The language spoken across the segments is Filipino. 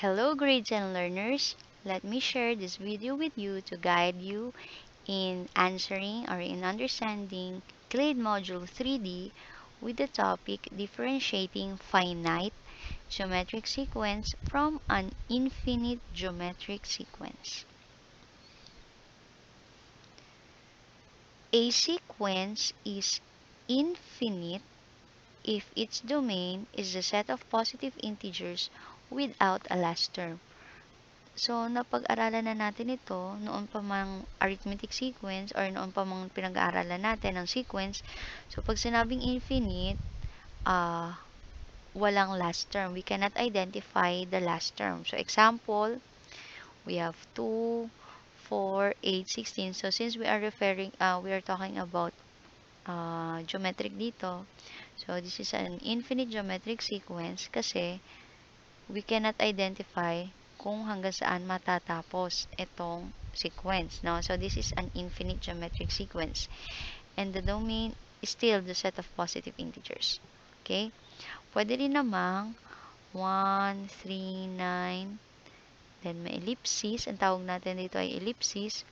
Hello grades and learners, let me share this video with you to guide you in answering or in understanding CLAID Module 3D with the topic differentiating finite geometric sequence from an infinite geometric sequence. A sequence is infinite if its domain is the set of positive integers without a last term. So, napag-aralan na natin ito noon pa mang arithmetic sequence or noon pa mang pinag-aaralan natin ng sequence. So, pag sinabing infinite, walang last term. We cannot identify the last term. So, example, we have 2, 4, 8, 16. So, since we are talking about geometric dito. So, this is an infinite geometric sequence kasi we cannot identify kung hanggang saan matatapos itong sequence. No? So, this is an infinite geometric sequence. And the domain is still the set of positive integers. Okay? Pwede rin namang 1, 3, 9, then may ellipsis. Ang tawag natin dito ay ellipsis.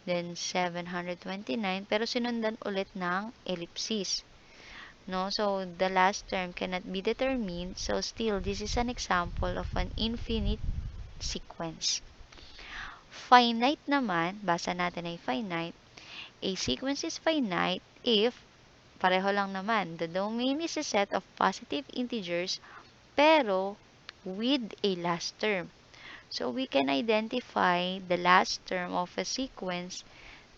Then, 729. Pero sinundan ulit ng ellipsis. No? So, the last term cannot be determined. So, still, this is an example of an infinite sequence. Finite naman, basa natin ay finite. A sequence is finite if, pareho lang naman, the domain is a set of positive integers pero with a last term. So, we can identify the last term of a sequence,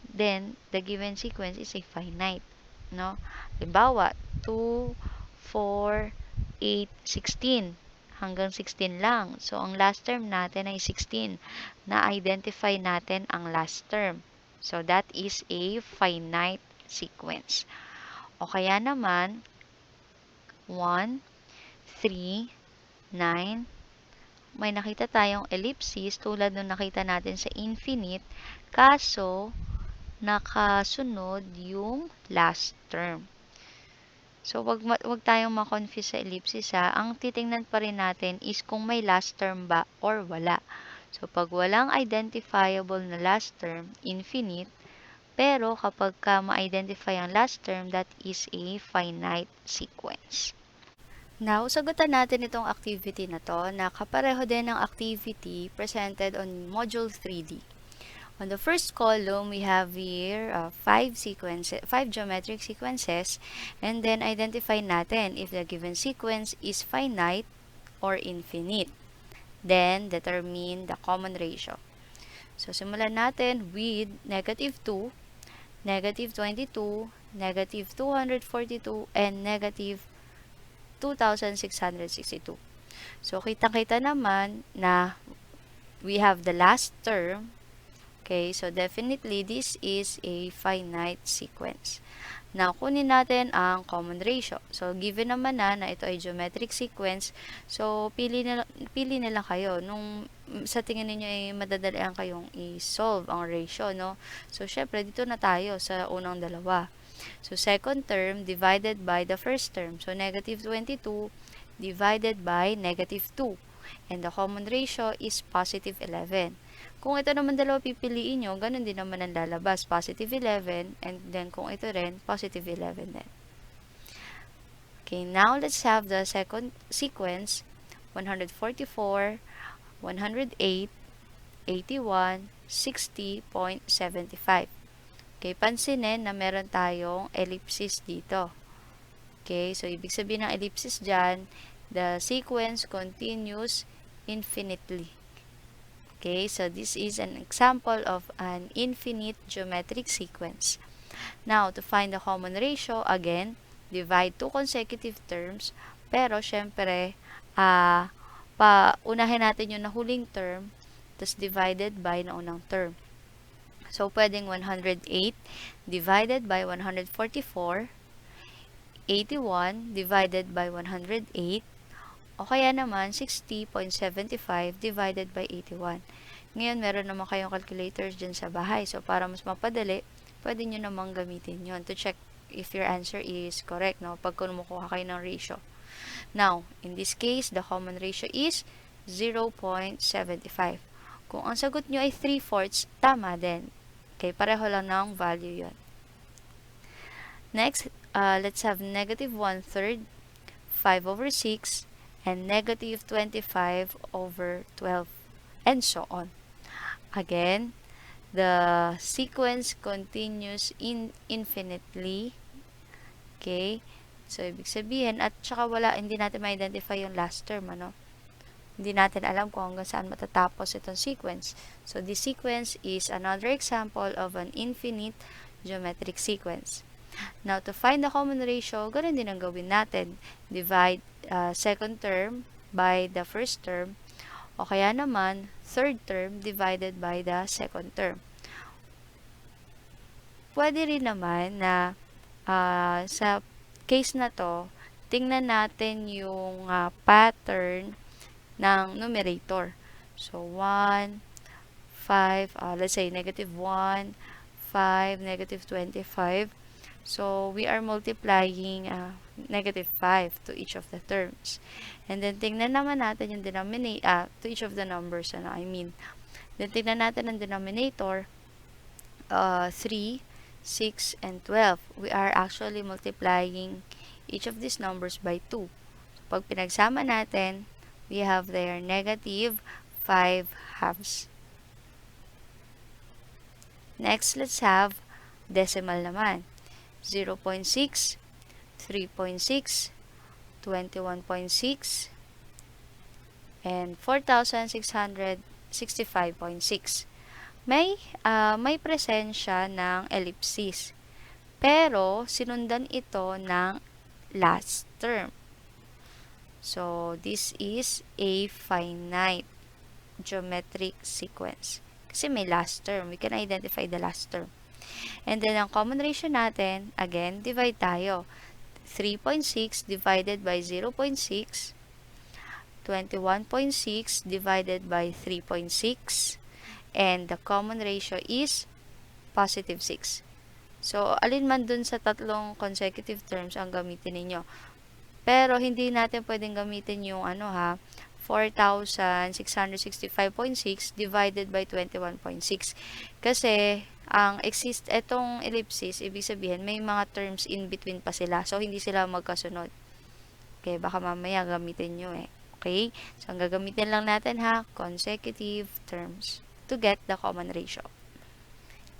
then the given sequence is a finite. No? Halimbawa, 2, 4, 8, 16. Hanggang 16 lang. So, ang last term natin ay 16. Na-identify natin ang last term. So, that is a finite sequence. O kaya naman, 1, 3, 9. May nakita tayong ellipsis tulad nung nakita natin sa infinite. Kaso, nakasunod yung last term. So, wag tayong ma-confuse sa ellipsis ha. Ang titingnan pa rin natin is kung may last term ba or wala. So, pag walang identifiable na last term, infinite. Pero, kapag ka ma-identify ang last term, that is a finite sequence. Now, sagutan natin itong activity na to na kapareho din ng activity presented on Module 3D. On the first column, we have here 5 geometric sequences, and then identify natin if the given sequence is finite or infinite. Then, determine the common ratio. So, simulan natin with negative 2, negative 22, negative 242, and negative 2,662. So, kitang-kita naman na we have the last term. Okay, so definitely this is a finite sequence. Now, kunin natin ang common ratio. So, given naman na ito ay geometric sequence, so pili na lang kayo. Nung sa tingin niyo ay madadalian kayong i-solve ang ratio, no? So, syempre, dito na tayo sa unang dalawa. So, second term divided by the first term. So, negative 22 divided by negative 2. And the common ratio is positive 11. Kung ito naman dalawa pipiliin nyo, ganun din naman ang lalabas. Positive 11, and then kung ito rin, positive 11 din. Okay, now let's have the second sequence. 144, 108, 81, 60.75. Okay, pansinin na meron tayong ellipsis dito. Okay, so ibig sabihin ng ellipsis dyan, the sequence continues infinitely. Okay, so this is an example of an infinite geometric sequence. Now, to find the common ratio, again, divide two consecutive terms. Pero, syempre, unahin natin yung nahuling term, tas divided by na unang term. So, pwedeng 108 divided by 144, 81 divided by 108, o kaya naman 60.75 divided by 81. Ngayon, meron naman kayong calculators dyan sa bahay. So, para mas mapadali, pwede nyo namang gamitin yon to check if your answer is correct, no? Pag kumukuha kayo ng ratio. Now, in this case, the common ratio is 0.75. Kung ang sagot nyo ay 3/4, tama din. Okay, pareho lang ng value yon. Next, let's have negative 1/3, 5/6, and negative 25/12, and so on. Again, the sequence continues infinitely. Okay? So, ibig sabihin, at saka hindi natin ma-identify yung last term, ano? Hindi natin alam kung hanggang saan matatapos itong sequence. So, this sequence is another example of an infinite geometric sequence. Now, to find the common ratio, ganun din ang gawin natin. Divide second term by the first term, o kaya naman, third term divided by the second term. Pwede rin naman na sa case na to, tingnan natin yung pattern ng numerator. So, 1, 5, let's say negative 1, 5, negative 25. So, we are multiplying negative 5 to each of the terms. And then, tingnan naman natin yung denominator, to each of the numbers, Then, tingnan natin ang denominator, 3, 6, and 12. We are actually multiplying each of these numbers by 2. So, pag pinagsama natin, we have there negative 5 halves. Next, let's have decimal naman. 0.6, 3.6, 21.6, and 4,665.6. May presensya ng ellipsis. Pero, sinundan ito ng last term. So, this is a finite geometric sequence. Kasi may last term. We can identify the last term. And then, ang common ratio natin, again, divide tayo. 3.6 divided by 0.6, 21.6 divided by 3.6, and the common ratio is positive 6. So, alin man dun sa tatlong consecutive terms ang gamitin ninyo. Pero, hindi natin pwedeng gamitin yung 4,665.6 divided by 21.6. Kasi, etong ellipsis, ibig sabihin, may mga terms in between pa sila. So, hindi sila magkasunod. Okay, baka mamaya gamitin nyo Okay? So, ang gagamitin lang natin consecutive terms to get the common ratio.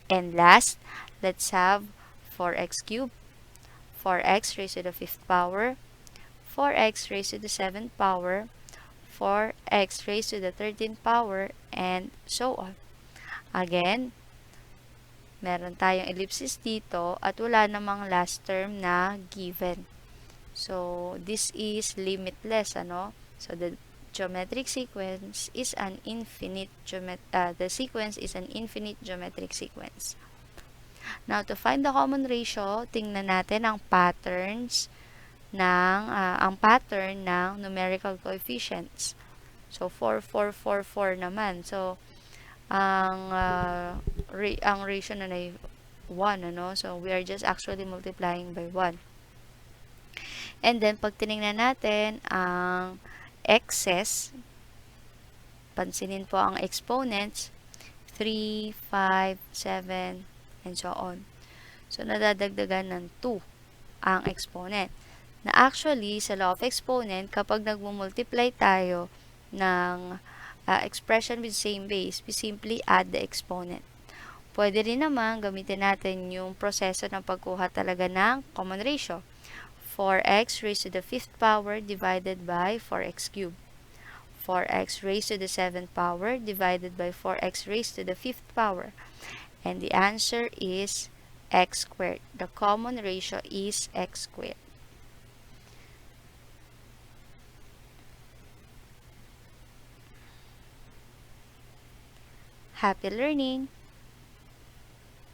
And last, let's have 4x cubed, 4x raised to the 5th power, 4x raised to the 7th power, 4x raised to the 13th power, and so on. Again, meron tayong ellipsis dito at wala namang last term na given. So, this is limitless, So, the geometric sequence is an infinite geometric sequence. Now, to find the common ratio, tingnan natin ang pattern ng numerical coefficients. So, 4, 4, 4, 4 naman. So, ang ratio na ay 1, So, we are just actually multiplying by 1. And then, pag tinignan natin ang excess, pansinin po ang exponents, 3, 5, 7, and so on. So, nadadagdagan ng 2 ang exponent. Na actually, sa law of exponent, kapag nagmumultiply tayo ng expression with same base, we simply add the exponent. Pwede rin naman gamitin natin yung proseso ng pagkuha talaga ng common ratio. 4x raised to the 5th power divided by 4x cubed. 4x raised to the 7th power divided by 4x raised to the 5th power. And the answer is x squared. The common ratio is x squared. Happy learning!